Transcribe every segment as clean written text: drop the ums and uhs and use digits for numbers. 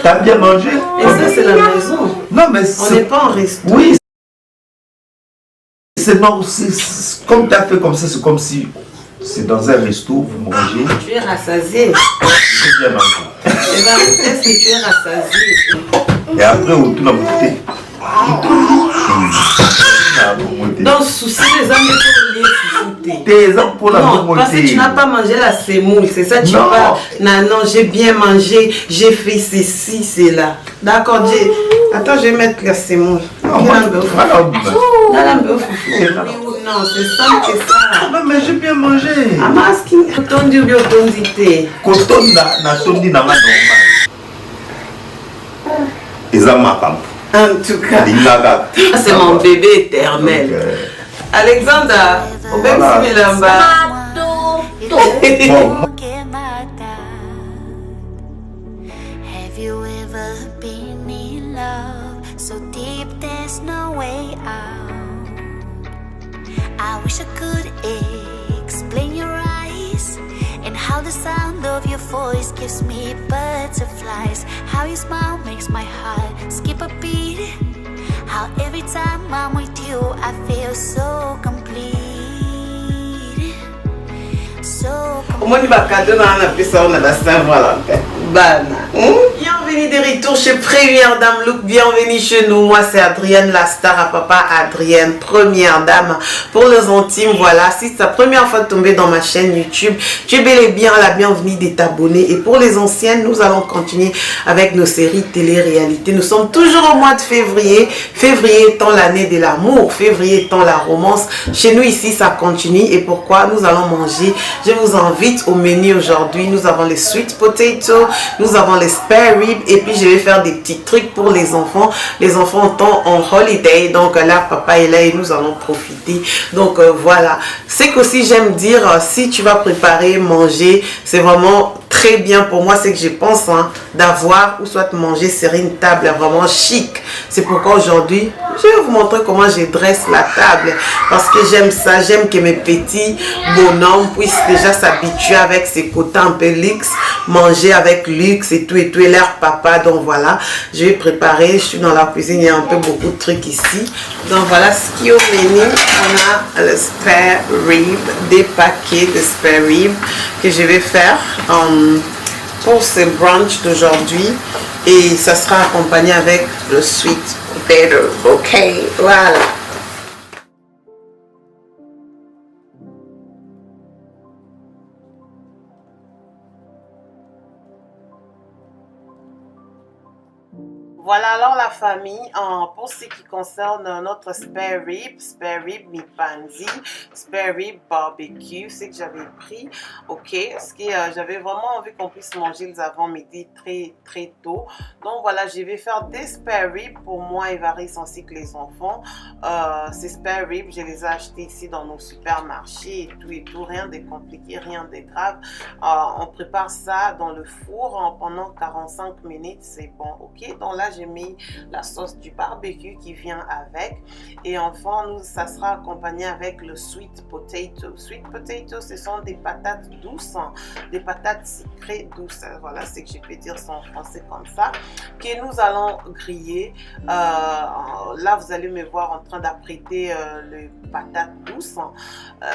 T'as bien mangé? Et ça, c'est la maison. Non, mais on n'est pas en resto. Oui. C'est non, comme tu as fait comme ça, c'est comme si c'est dans un resto, vous mangez. Tu es rassasié. J'ai bien mangé. Et ben, est-ce que tu es rassasié? Et après, on tourne à monter. Donc, souci les amis pour les tes pour la non, parce que tu n'as pas mangé la semoule, c'est ça tu parles. Non, non, j'ai bien mangé, j'ai fait ceci, c'est là. D'accord, attends, je vais mettre la semoule. Non, c'est ça, c'est ça. Non, mais j'ai bien mangé. Amaski, coton du biotondité. Coton na tondi na normal. En tout cas, c'est mon bébé éternel. Alexandra, au même si Milamba. Have you ever been in love so deep there's no way out? I wish I could explain your eyes and how the sound of your voice gives me butterflies. How your smile makes my heart skip a beat. How every time I'm with you I feel so complete. So complete. Bienvenue de retour chez Première Dame Look, bienvenue chez nous. Moi c'est Adrienne, la star à papa Adrienne, première dame pour les intimes. Voilà, si c'est ta première fois de tomber dans ma chaîne YouTube, tu es bel et bien la bienvenue de t'abonner. Et pour les anciennes, nous allons continuer avec nos séries télé-réalité. Nous sommes toujours au mois de février. Février étant l'année de l'amour, février étant la romance. Chez nous ici, ça continue. Et pourquoi nous allons manger? Je vous invite au menu aujourd'hui. Nous avons les sweet potatoes, nous avons les spare ribs et puis je vais faire des petits trucs pour les enfants. Les enfants sont en holiday, donc là papa est là et nous allons profiter. Donc voilà, c'est qu'aussi j'aime dire, si tu vas préparer, manger, c'est vraiment très bien pour moi, c'est que je pense d'avoir ou soit manger sur une table vraiment chic. C'est pourquoi aujourd'hui je vais vous montrer comment je dresse la table, parce que j'aime ça, j'aime que mes petits bonhommes puissent déjà s'habituer avec ces côtés un peu luxe, manger avec luxe et tout et l'air papa. Donc voilà, je vais préparer, je suis dans la cuisine, il y a un peu beaucoup de trucs ici. Donc voilà ce qui est au menu. On a le spare rib, des paquets de spare rib que je vais faire pour ce brunch d'aujourd'hui, et ça sera accompagné avec le sweet potato. Ok, voilà. Voilà alors la famille, pour ce qui concerne notre spare rib mi-panzi, spare rib barbecue, c'est que j'avais pris, ok, parce que j'avais vraiment envie qu'on puisse manger les avant-midi très tôt. Donc voilà, je vais faire des spare rib pour moi et Varis ainsi que les enfants. Ces spare rib, je les ai achetés ici dans nos supermarchés et tout, rien de compliqué, rien de grave. On prépare ça dans le four pendant 45 minutes, c'est bon, ok. Donc là, j'ai mis la sauce du barbecue qui vient avec, et enfin ça sera accompagné avec le sweet potato. Sweet potato, ce sont des patates douces, des patates sucrées douces, voilà ce que je peux dire en français comme ça, que nous allons griller. Là vous allez me voir en train d'apprêter les patates douces.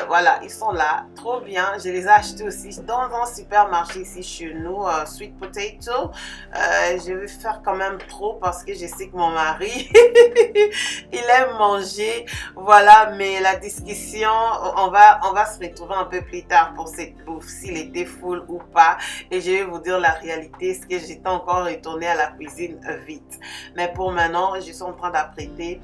Voilà, ils sont là, trop bien. Je les ai achetés aussi dans un supermarché ici chez nous. Sweet potato, je vais faire quand même trop parce que je sais que mon mari il aime manger, voilà. Mais la discussion, on va se retrouver un peu plus tard pour cette bouffe, s'il était full ou pas, et je vais vous dire la réalité, ce que j'étais encore retournée à la cuisine vite. Mais pour maintenant, je suis en train d'apprêter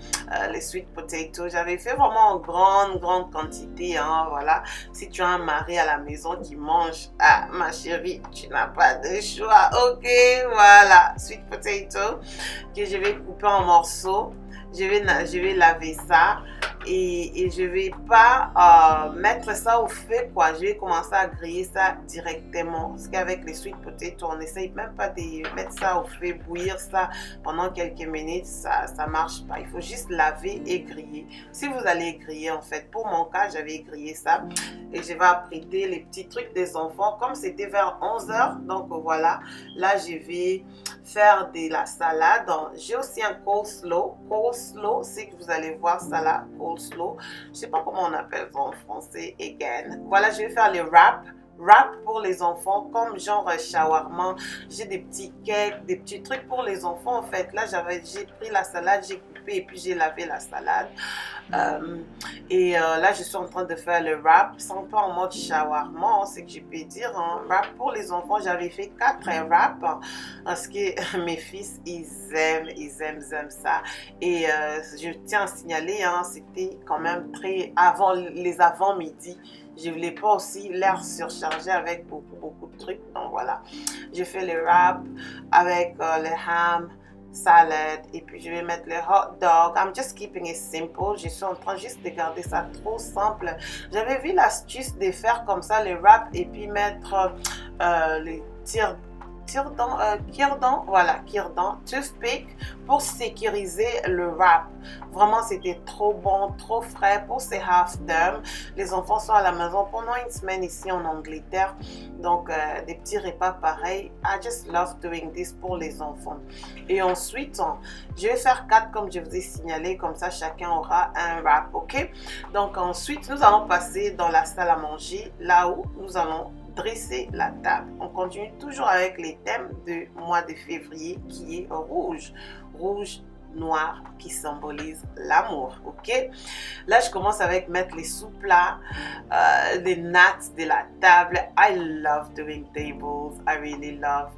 les sweet potatoes. J'avais fait vraiment en grande quantité, voilà. Si tu as un mari à la maison qui mange, ma chérie, tu n'as pas de choix, ok. Voilà, sweet potato que je vais couper en morceaux. Je vais laver ça et je vais pas mettre ça au feu, quoi. Je vais commencer à griller ça directement, parce qu'avec les sweet potatoes, on essaye même pas de mettre ça au feu, bouillir ça pendant quelques minutes, ça marche pas. Il faut juste laver et griller. Si vous allez griller, en fait, pour mon cas, j'avais grillé ça et je vais apprêter les petits trucs des enfants, comme c'était vers 11 h. Donc voilà, là je vais faire de la salade. J'ai aussi un coleslaw. Coleslaw, c'est que vous allez voir ça là, coleslaw. Je sais pas comment on appelle ça en français, again. Voilà, je vais faire les wraps. Wrap pour les enfants, comme genre shawarma. J'ai des petits cakes, des petits trucs pour les enfants en fait. Là, j'ai pris la salade, j'ai coupé et puis j'ai lavé la salade. Là, je suis en train de faire le wrap. C'est un peu en mode shawarma, c'est que je peux dire. Hein. Wrap pour les enfants, j'avais fait 4 wraps parce que mes fils, ils aiment ça. Et je tiens à signaler, hein, c'était quand même très avant les avant-midi. Je ne voulais pas aussi l'air surchargé avec beaucoup de trucs. Donc voilà, je fais les wraps avec le ham, salade et puis je vais mettre le hot dog. I'm just keeping it simple. Je suis en train juste de garder ça trop simple. J'avais vu l'astuce de faire comme ça les wraps et puis mettre les cure-dents, toothpick pour sécuriser le wrap. Vraiment, c'était trop bon, trop frais pour ces half-term. Les enfants sont à la maison pendant une semaine ici en Angleterre. Donc, des petits repas pareils. I just love doing this pour les enfants. Et ensuite, je vais faire 4 comme je vous ai signalé. Comme ça, chacun aura un wrap, ok? Donc, ensuite, nous allons passer dans la salle à manger, là où nous allons dresser la table. On continue toujours avec les thèmes du mois de février qui est rouge. Rouge, noir qui symbolise l'amour, ok? Là, je commence avec mettre les sous-plats, les nattes de la table. I love doing tables. I really love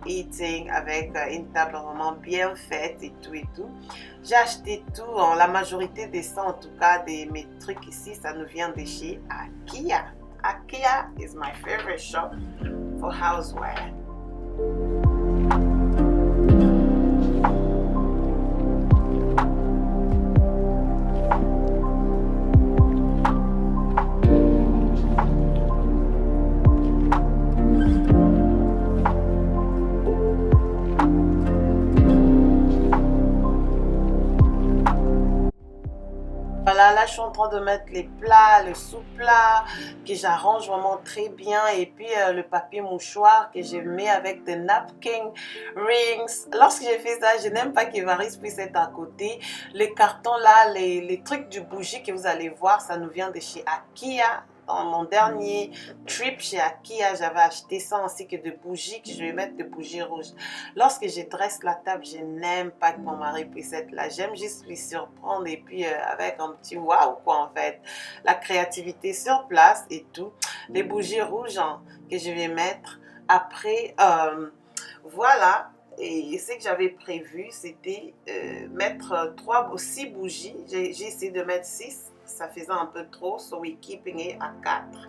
eating avec une table vraiment bien faite et tout et tout. J'ai acheté tout, la majorité de ça, en tout cas, de mes trucs ici, ça nous vient de chez IKEA. IKEA is my favorite shop for houseware. Voilà, là je suis en train de mettre les plats, le sous-plat que j'arrange vraiment très bien et puis le papier mouchoir que je mets avec des napkin rings. Lorsque j'ai fait ça, je n'aime pas que Varis puisse être à côté. Les cartons là, les trucs du bougie que vous allez voir, ça nous vient de chez IKEA. Dans mon dernier trip chez IKEA, j'avais acheté ça ainsi que de bougies, que je vais mettre de bougies rouges. Lorsque je dresse la table, je n'aime pas que mon mari puisse être là. J'aime juste lui surprendre et puis avec un petit waouh quoi en fait. La créativité sur place et tout. Les bougies rouges que je vais mettre après. Voilà. Et ce que j'avais prévu, c'était mettre 3 ou 6 bougies. J'ai essayé de mettre 6. Ça faisait un peu trop, so we're keeping it à 4.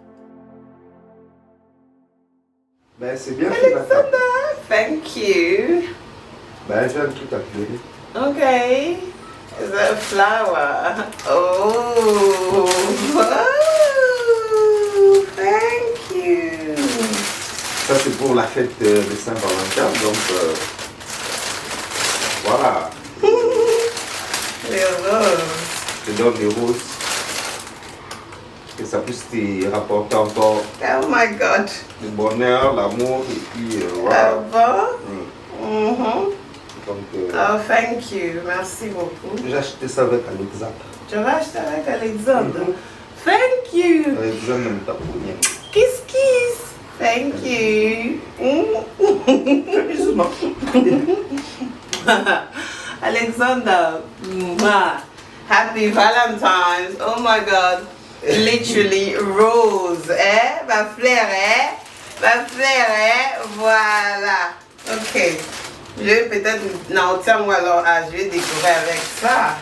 Ben, c'est bien fait la table. Thank you. Ben, j'aime tout appeler. Okay. Is that a flower? Oh. Oh. Thank you. Ça, c'est pour la fête de Saint-Valentin, donc voilà. Les roses. Je te donne les roses. Que ça puisse te rapporter encore Oh my God. le bonheur, l'amour et puis Ah voilà. bon? Donc, Oh, thank you. Merci beaucoup. j'ai acheté ça avec Alexandre. Tu vas acheter avec Alexandre? Thank you. Alexandre me tape pour rien. Kiss, kiss. Thank you. Bisous, non? Alexander, happy Valentine's. Oh my God. Literally rose, ma fleur, voilà. Ok. Je vais peut-être, non, tiens-moi alors, je vais découvrir avec ça.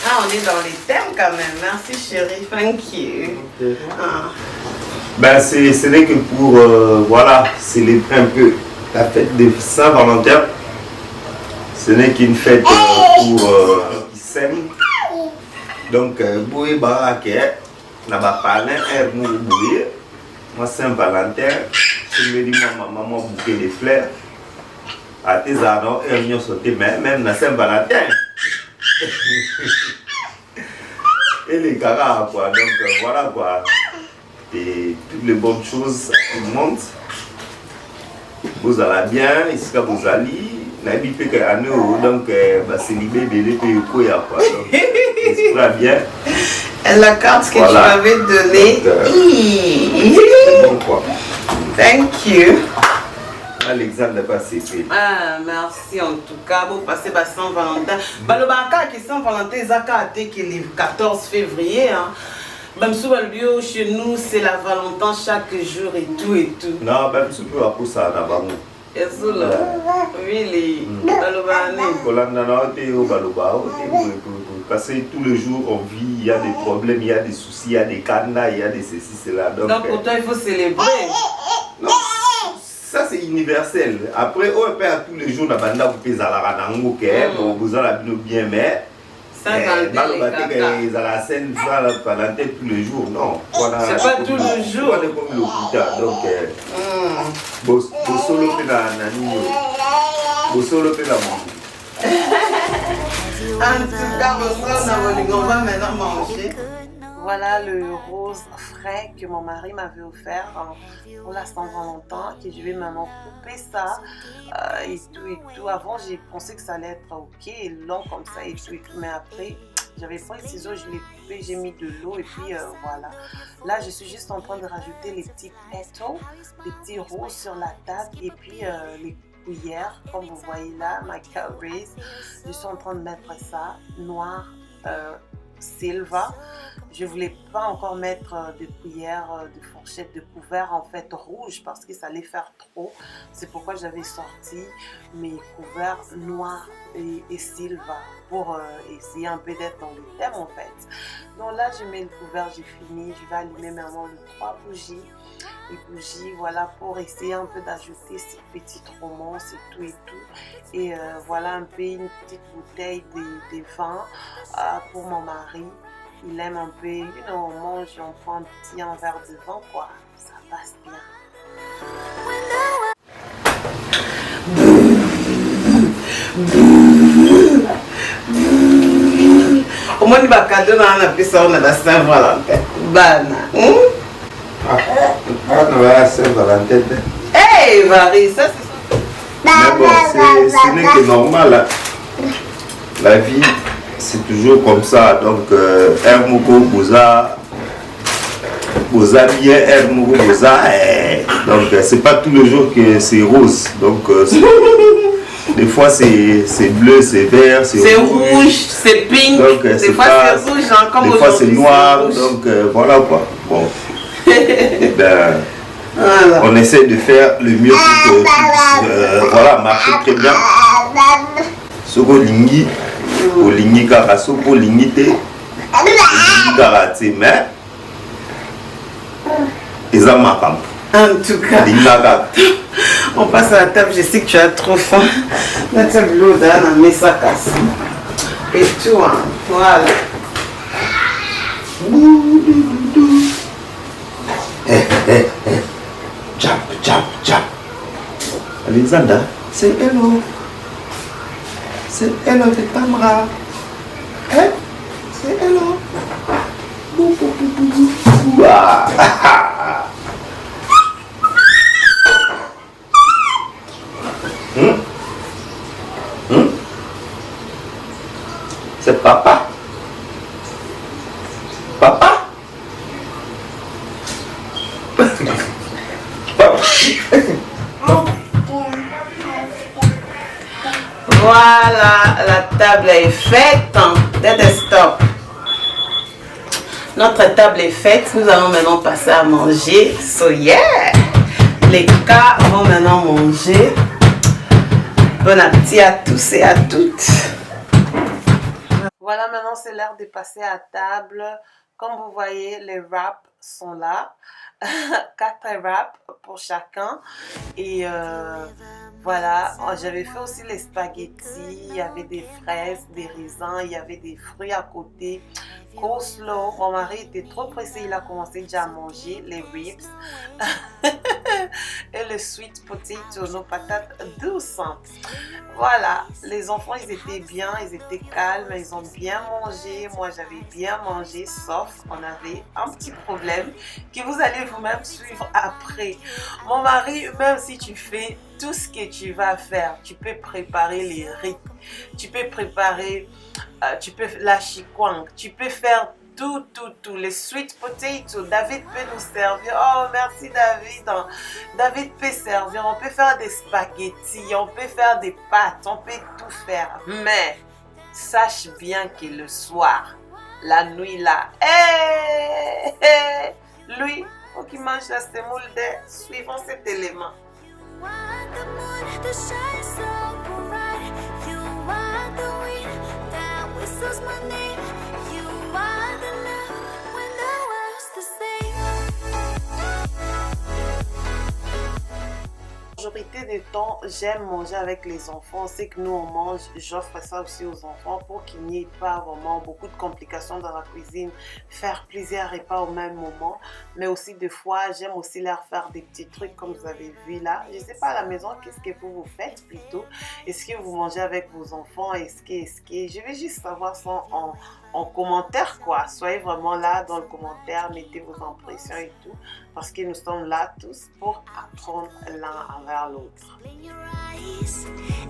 Ah, on est dans les thèmes quand même. Merci chérie, thank you. Okay. Ah. Ben, ce n'est que pour, voilà, célébrer un peu la fête de Saint-Valentin. Ce n'est qu'une fête pour qui s'aiment. Donc, boué baraké, n'a pas parlé, boué. Moi, Saint-Valentin, je me dis, maman, bouquet de fleurs. À tes arômes, et on sauté même dans Saint-Valentin. Et les caras, quoi. Donc, voilà, quoi. Et toutes les bonnes choses, tout le monde. vous allez bien, ici vous allez. N'habitez que à nous, donc c'est libéré de quoi quoi. Donc, c'est bien. La carte que Voilà. tu m'avais donnée. Bon, quoi. Thank you. Alexandre n'a pas cédé. Ah, merci en tout cas. Vous passez par Saint-Valentin. Le banca qui Saint-Valentin, c'est le 14 février. Hein. Même si chez nous, c'est la Valentin chaque jour et tout et tout. Non, même si tu as pour ça, d'abord. Et ça, really, parce que tous les jours on vit, il y a des problèmes, il y a des soucis, il y a des cadenas, il y a des ceci, cela. Donc pour toi, il faut célébrer. Non, ça c'est universel. Après, on peut à tous les jours, on a vous à la ranango, bon, vous allez bien, mais ils la scène pendant tous les jours, non. C'est pas tous les jours. Donc, solo En tout cas, on va maintenant manger. Voilà le rose frais que mon mari m'avait offert pour la Saint-Valentin, que je vais maintenant couper ça et tout. Avant, j'ai pensé que ça allait être ok, long comme ça et tout. Mais après, j'avais pris le ciseau, je l'ai coupé, j'ai mis de l'eau et puis voilà. Là, je suis juste en train de rajouter les petits pétaux, les petits roses sur la table et puis les cuillères, comme vous voyez là, my cutlery. Je suis en train de mettre ça noir. Silva. Je voulais pas encore mettre de cuillères, de fourchettes, de couverts en fait rouge parce que ça allait faire trop. C'est pourquoi j'avais sorti mes couverts noirs et Silva pour essayer un peu d'être dans le thème en fait. Donc là je mets le couvert, j'ai fini. Je vais allumer maintenant les 3 bougies. Les bougies, voilà, pour essayer un peu d'ajouter ces petites romances et tout et tout. Et voilà un peu une petite bouteille de vin pour mon mari. Il aime un peu, on mange, on prend un verre de vin, quoi. Ça passe bien. Au moins, il va cadeau dans la personne de la Saint-Valentin. Bana. Saint-Valentin. Hey, Marie, ça c'est ça. Mais bon, ce n'est que normal. Hein. La vie, c'est toujours comme ça. Donc, Hermouko, Boza, bien, Hermouko, Boza. Donc, c'est pas tous les jours que c'est rose. Donc, des fois, c'est bleu, c'est vert, c'est rouge, c'est pink. Donc, des fois, c'est rouge, encore des fois, c'est noir. Donc, voilà quoi. Bon. Et ben, voilà. On essaie de faire le mieux pour que voilà, marcher très bien. Soko lingi, au lingi kara, soko lingi te, lingi kara te, mais ils ont marqué. En tout cas, on passe à la table. Je sais que tu as trop faim. La table l'eau là, on met ça casse. Et tout, hein. Voilà. Jump, jump, jump. Alexander, c'est hello. C'est hello de Tamra. Hein? C'est hello. Bou, bou, bou, bou, bou. C'est papa. Papa. Voilà, la table est faite. Stop. Notre table est faite. Nous allons maintenant passer à manger. So yeah! Les cas vont maintenant manger. Bon appétit à tous et à toutes. Voilà, maintenant c'est l'heure de passer à table. Comme vous voyez, les wraps sont là. 4 wraps pour chacun. Et voilà, j'avais fait aussi les spaghettis. Il y avait des fraises, des raisins, il y avait des fruits à côté. Coleslaw. Mon mari était trop pressé, il a commencé déjà à manger les ribs. Et le sweet potato, nos patates douces. Voilà, les enfants, ils étaient bien, ils étaient calmes, ils ont bien mangé. Moi, j'avais bien mangé, sauf on avait un petit problème que vous allez vous-même suivre après. Mon mari, même si tu fais tout ce que tu vas faire, tu peux préparer les riz, tu peux préparer, la chikwang, tu peux faire tout, les sweet potatoes. David peut nous servir. Oh, merci David. David peut servir. On peut faire des spaghettis, on peut faire des pâtes, on peut tout faire. Mais sache bien que le soir, la nuit là, lui, faut qu'il mange la semoule suivant cet élément. Majorité du temps, j'aime manger avec les enfants. C'est que nous on mange, j'offre ça aussi aux enfants pour qu'il n'y ait pas vraiment beaucoup de complications dans la cuisine, faire plusieurs repas au même moment. Mais aussi des fois, j'aime aussi leur faire des petits trucs comme vous avez vu là. Je ne sais pas à la maison, qu'est-ce que vous faites plutôt? Est-ce que vous mangez avec vos enfants? Est-ce que je vais juste savoir ça en commentaire quoi. Soyez vraiment là dans le commentaire, mettez vos impressions et tout, parce que nous sommes là tous pour apprendre l'un envers l'autre.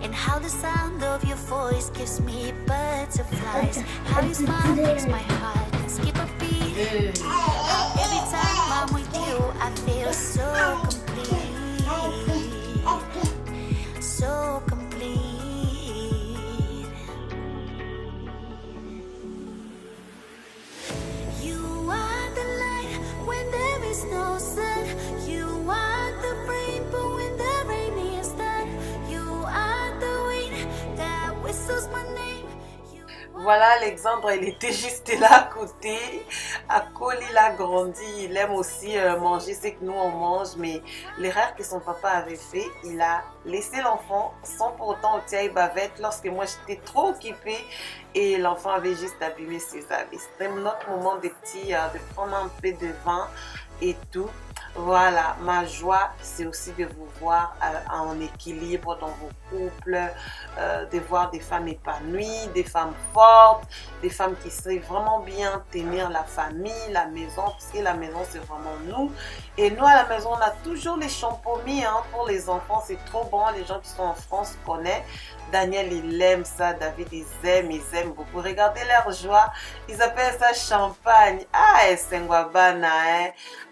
And how the sound of your voice gives me butterflies. How you smile makes my heart skip a beat. Every time I'm with you, I feel so complete. So complete. You are the light when there is no sun. You are the rainbow when the rain is done. You are the wind that whistles my name. Voilà, Alexandre, il était juste là à côté. Akol, il a grandi. Il aime aussi manger ce que nous on mange. Mais l'erreur que son papa avait fait, il a laissé l'enfant sans pour autant ôter une bavette lorsque moi j'étais trop occupée et l'enfant avait juste abîmé ses habits. C'était notre moment de prendre un peu de vin et tout. Voilà, ma joie, c'est aussi de vous voir en équilibre dans vos couples, de voir des femmes épanouies, des femmes fortes, des femmes qui savent vraiment bien tenir la famille, la maison, parce que la maison, c'est vraiment nous. Et nous, à la maison, on a toujours les champomis pour les enfants, c'est trop bon. Les gens qui sont en France connaissent. Daniel, il aime ça. David, ils aiment beaucoup. Regardez leur joie. Ils appellent ça champagne. Ah, c'est Bana,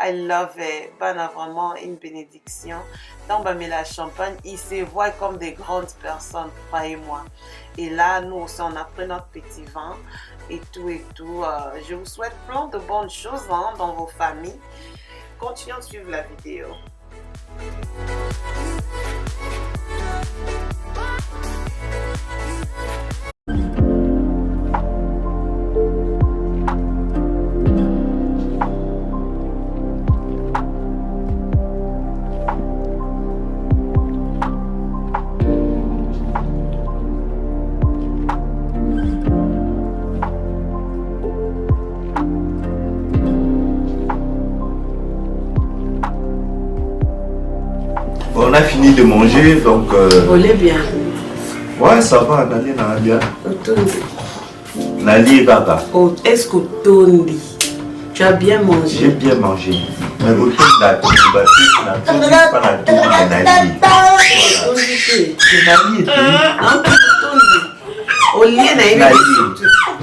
I love it. Bana, vraiment une bénédiction. Donc, mais la champagne, ils se voient comme des grandes personnes, croyez-moi. Et là, nous aussi, on a pris notre petit vin et tout et tout. Je vous souhaite plein de bonnes choses dans vos familles. Continuons de suivre la vidéo. On a fini de manger, donc... On est bien. Ouais, ça va, Nali n'a bien. Otondi. Nali Baba. Oh, est-ce que Otondi, tu as bien mangé? J'ai bien mangé. Mais Otondi n'a pas Nali. Nali était. Au lieu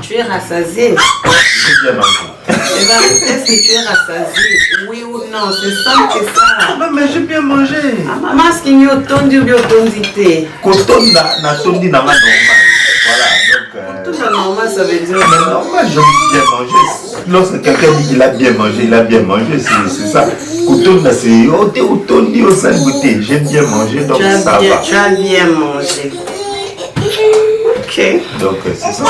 tu es rassasié. J'ai bien mangé. Est-ce que tu es rassasié? Oui ou non? C'est simple que ça. Non, mais j'ai bien mangé. Maman, est-ce qu'il y a Otondi ou bien Otondité? Koton n'a tondi n'a pas normal. Voilà, donc... Tout ça normal, ça veut dire... Mais normal, j'ai bien mangé. Lorsque quelqu'un dit qu'il a bien mangé, il a bien mangé, c'est ça. Koton n'a c'est... Otondi au sein goûté. J'ai bien mangé, donc ça va. Tu as bien mangé. Ok. Donc c'est ça.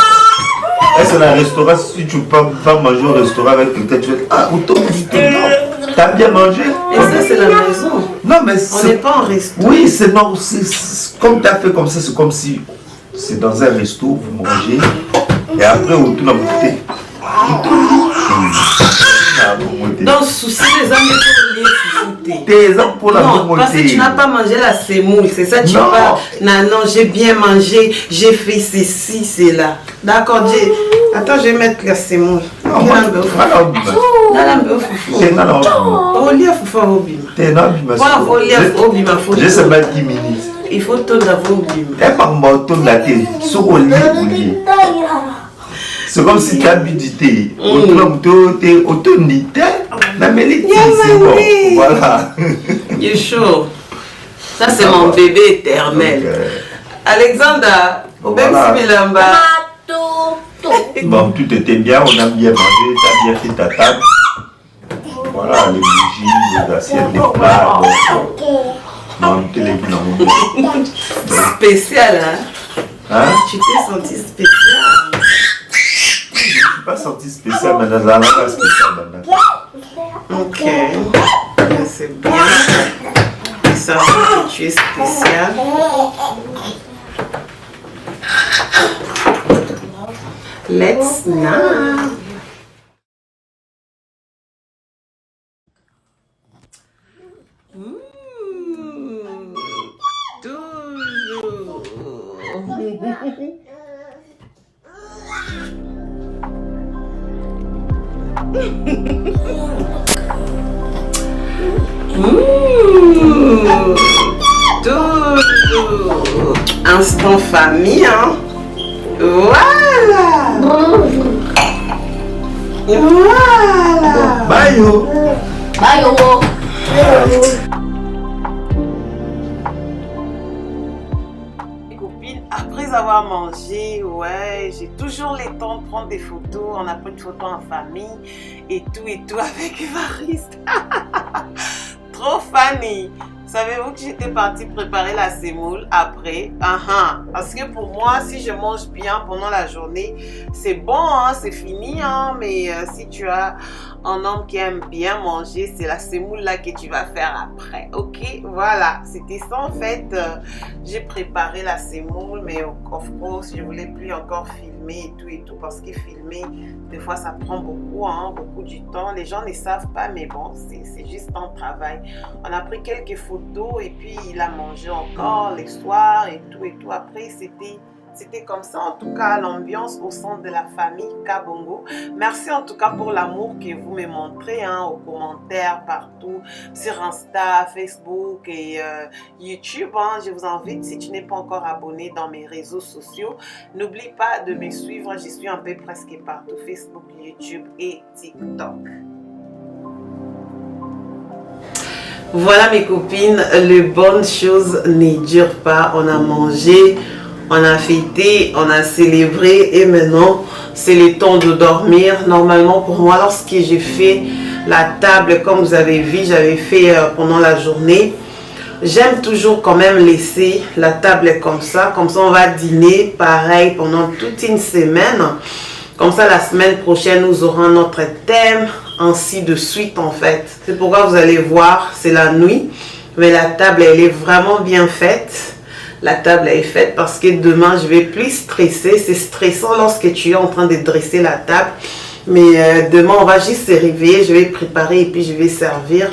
Est-ce que dans un restaurant, si tu peux pas manger au restaurant avec quelqu'un, tu vas dire, ah, Otondi, non, t'as bien mangé? Et ça, c'est la maison. Non, mais on n'est pas en resto. Oui, c'est non, comme tu as fait comme ça, c'est comme si c'est dans un resto, vous mangez, et après, vous tournez à goûter. Donc, souci les amis pour les thé. Thé, ça pour la Non, parce que tu n'as pas mangé la semoule, c'est ça tu Non. parles. Non, j'ai bien mangé, j'ai fait ceci, c'est là. D'accord, attends, je vais mettre la semoule. Non, moi, Oh, je sais pas 10 minutes. il faut tout d'abord oublier. C'est comme si tu as bu du thé. Voilà. Il est chaud. Ça, c'est mon bébé éternel. Alexandra, au même si Milamba. Bon, tout était bien, on a bien mangé, tu as bien fait ta table. Voilà, les bougies, les assiettes, les plats. Non, tu les Spécial, hein? Hein? Tu t'es senti spécial. Je ne suis pas senti spécial, mais dans la langue spéciale maintenant. Ok. C'est bien. Ça, tu es spécial. Let's now. Toujours. Instant famille, hein? Voilà. Voilà. Bye yo. Bye yo. Après avoir mangé, ouais, j'ai toujours le temps de prendre des photos. On a pris une photo en famille et tout avec Évariste. Trop funny. Savez-vous que j'étais partie préparer la semoule après? Parce que pour moi, si je mange bien pendant la journée, c'est bon, hein, c'est fini. Hein, mais si tu as un homme qui aime bien manger, c'est la semoule là que tu vas faire après. Ok, voilà. C'était ça en fait. J'ai préparé la semoule, mais of course, je voulais plus encore filmer et tout parce que filmer, des fois, ça prend beaucoup, hein, beaucoup du temps. Les gens ne savent pas, mais bon, c'est juste un travail. On a pris quelques photos et puis il a mangé encore les soirs et tout. Après, c'était comme ça, en tout cas, l'ambiance au sein de la famille Kabongo. Merci en tout cas pour l'amour que vous me montrez, hein, aux commentaires partout, sur Insta, Facebook et YouTube. Hein. Je vous invite, si tu n'es pas encore abonné dans mes réseaux sociaux, n'oublie pas de me suivre. Je suis un peu presque partout, Facebook, YouTube et TikTok. Voilà mes copines, les bonnes choses ne durent pas. On a mangé, on a fêté, on a célébré et maintenant c'est le temps de dormir. Normalement pour moi, lorsque j'ai fait la table, comme vous avez vu, j'avais fait pendant la journée. J'aime toujours quand même laisser la table comme ça on va dîner pareil pendant toute une semaine. Comme ça la semaine prochaine nous aurons notre thème, ainsi de suite en fait. C'est pourquoi vous allez voir, c'est la nuit, mais la table elle est vraiment bien faite. La table est faite parce que demain je vais plus stresser. C'est stressant lorsque tu es en train de dresser la table, mais demain on va juste se réveiller, je vais préparer et puis je vais servir.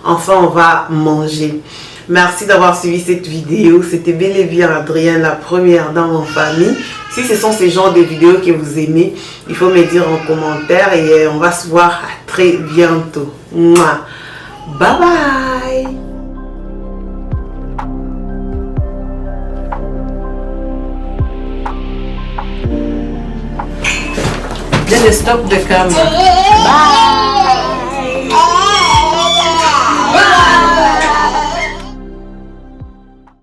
Enfin on va manger. Merci d'avoir suivi cette vidéo. C'était bel et bien Adrienne, la première dans mon famille. Si ce sont ces genres de vidéos que vous aimez, il faut me dire en commentaire et on va se voir à très bientôt. Mouah. Bye bye. J'ai le stop de caméra. Bye.